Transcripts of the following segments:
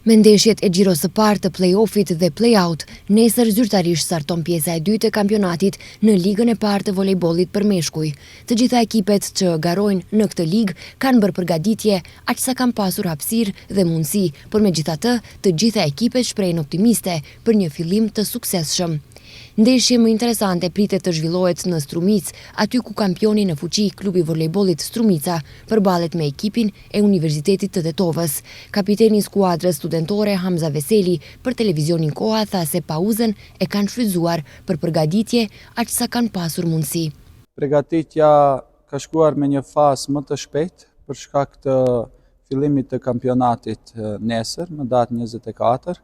Me ndeshjet e xhiros së parë të play-offit dhe play-out, nesër zyrtarisht starton pjesa e dytë e kampionatit në ligën e parë të volejbollit për meshkuj. Të gjitha ekipet që garojnë në këtë ligë kanë bërë përgatitje aq sa kanë pasur hapësirë dhe mundësi, por megjithatë, të gjitha ekipet shprehin optimiste për një fillim të suksesshëm. Ndeshje më interesante pritet të zhvillohet në Strumic, aty ku kampioni në fuqi klubi volejbollit Strumica përballet me ekipin e Universitetit të Tetovës. Kapiteni i skuadrës studentore Hamza Veseli për televizionin Koha tha se pauzën e kanë shfrytzuar për përgatitje aq sa kanë pasur mundësi. Përgatitja ka shkuar me një fazë më të shpejtë për shkak të fillimit të kampionatit nesër në datën 24.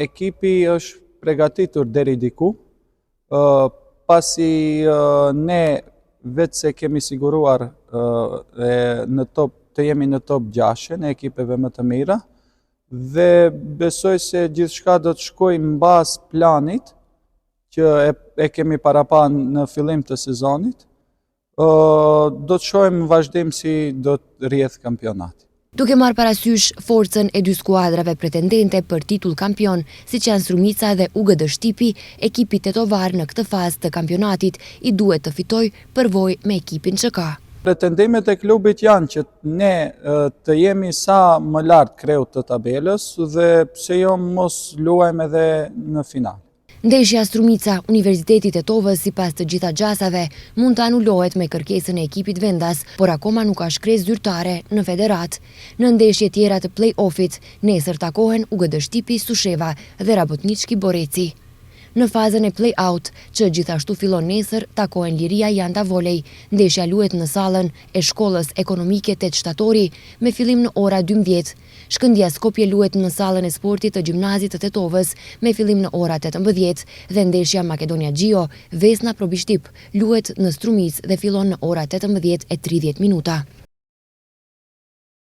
Ekipi është përgatitur deri diku, pasi ne vetë se kemi siguruar të jemi në top 6 në ekipeve më të mira dhe besoj se gjithçka do të shkojë mbas planit që e kemi parapan në fillim të sezonit, do të shohim në vazhdim si do të rrjedh kampionati. Duke marrë parasysh forcën e dy skuadrave pretendente për titull kampion, siç janë Strumica dhe UGD Shtipi, ekipi tetovar në këtë fazë të kampionatit i duhet të fitojë përvojë me ekipin që ka. Pretendimet e klubit janë që ne të jemi sa më lart kreut të tabelës dhe pse jo mos luajmë edhe në final. Ndeshja Strumica Universiteti Tetovës sipas të gjitha gjasave mund të anulohet me kërkesën e ekipit vendas, por akoma nuk ka shkresë zyrtare në federat. Në ndeshje tjera të play-offit, nesër takohen UGD Shtipi Susheva dhe Rabotnički Boreci. Në fazën e play-out, që gjithashtu fillon nesër, takohen Liria Janda Volej. Ndeshja luhet në sallën e Shkollës Ekonomike 8 Shtatori me fillim në ora 12. Shkëndija Skopje luhet në sallën e sportit të Gjimnazit të Tetovës me fillim në ora 18 dhe ndeshja Makedonia Gjio Vesna Probishtip luhet në Strumic dhe fillon në ora 18:30.